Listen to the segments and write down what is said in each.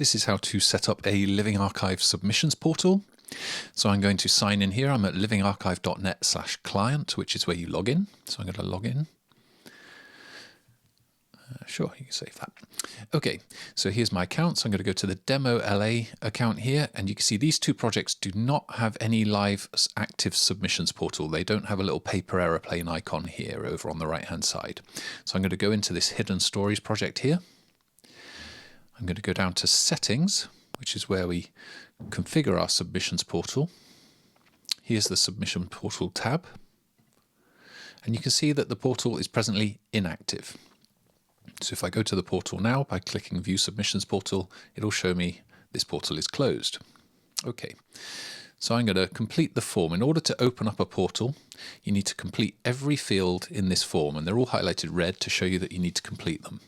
This is how to set up a Living Archive submissions portal. So I'm going to sign in here. I'm at livingarchive.net/client, which is where you log in. So I'm going to log in. Sure, you can save that. Okay, so here's my account. So I'm going to go to the Demo LA account here, and you can see these two projects do not have any live active submissions portal. They don't have a little paper aeroplane icon here over on the right-hand side. So I'm going to go into this Hidden Stories project here. I'm going to go down to Settings, which is where we configure our submissions portal. Here's the Submission Portal tab. And you can see that the portal is presently inactive. So if I go to the portal now by clicking View Submissions Portal, it'll show me this portal is closed. Okay, so I'm going to complete the form. In order to open up a portal, you need to complete every field in this form, and they're all highlighted red to show you that you need to complete them.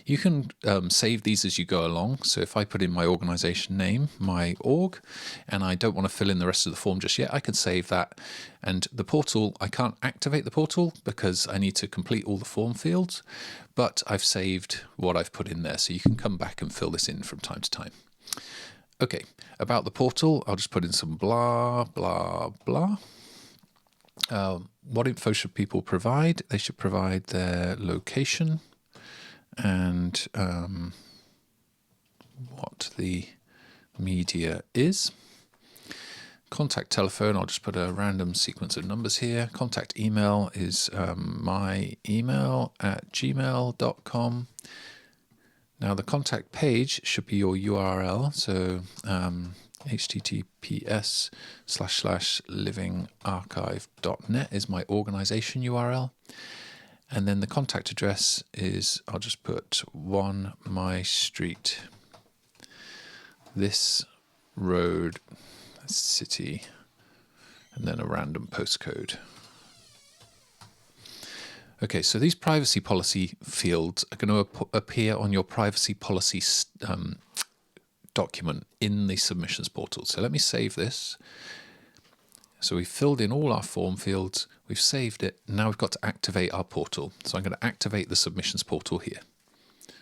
You can save these as you go along. So if I put in my organization name, my org, and I don't want to fill in the rest of the form just yet, I can save that. And the portal, I can't activate the portal because I need to complete all the form fields, but I've saved what I've put in there. So you can come back and fill this in from time to time. Okay, about the portal, I'll just put in some blah, blah, blah. What info should people provide? They should provide their location and what the media is. Contact telephone, I'll just put a random sequence of numbers here. Contact email is my email at gmail.com. Now the contact page should be your URL, so https://livingarchive.net is my organization URL. And then the contact address is, I'll just put 1 My Street, this road, city, and then a random postcode. Okay, so these privacy policy fields are going to appear on your privacy policy document in the submissions portal. So let me save this. So we've filled in all our form fields, we've saved it, now we've got to activate our portal. So I'm going to activate the submissions portal here.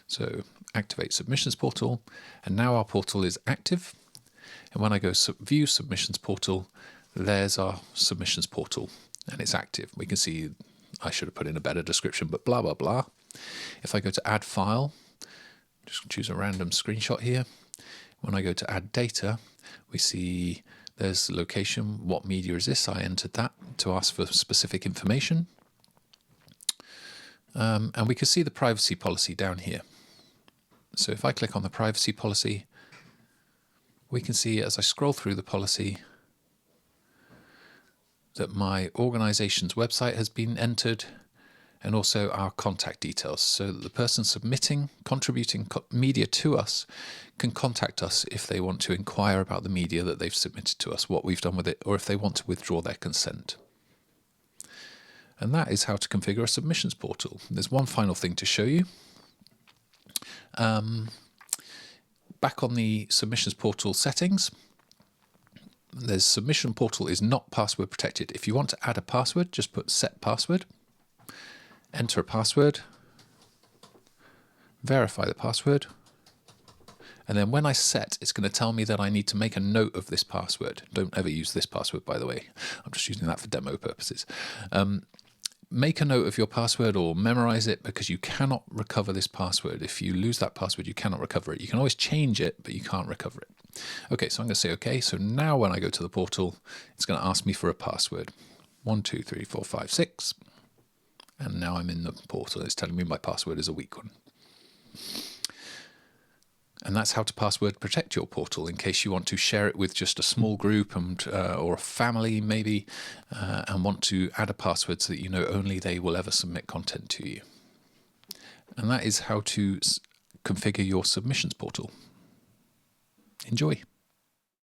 So activate submissions portal, and now our portal is active. And when I go view submissions portal, there's our submissions portal, and it's active. We can see, I should have put in a better description, but blah, blah, blah. If I go to add file, just choose a random screenshot here. When I go to add data, we see there's the location, what media is this? I entered that to ask for specific information. And we can see the privacy policy down here. So if I click on the privacy policy, we can see as I scroll through the policy that my organization's website has been entered, and also our contact details, so that the person submitting, contributing media to us can contact us if they want to inquire about the media that they've submitted to us, what we've done with it, or if they want to withdraw their consent. And that is how to configure a submissions portal. There's one final thing to show you. Back on the submissions portal settings, there's submission portal is not password protected. If you want to add a password, just put set password. Enter a password, verify the password, and then when I set, it's going to tell me that I need to make a note of this password. Don't ever use this password, by the way. I'm just using that for demo purposes. Make a note of your password or memorize it, because you cannot recover this password. If you lose that password, you cannot recover it. You can always change it, but you can't recover it. Okay, so I'm going to say OK. So now when I go to the portal, it's going to ask me for a password. 1, 2, 3, 4, 5, 6. And now I'm in the portal. It's telling me my password is a weak one. And that's how to password protect your portal in case you want to share it with just a small group and or a family maybe, and want to add a password so that you know only they will ever submit content to you. And that is how to configure your submissions portal. Enjoy.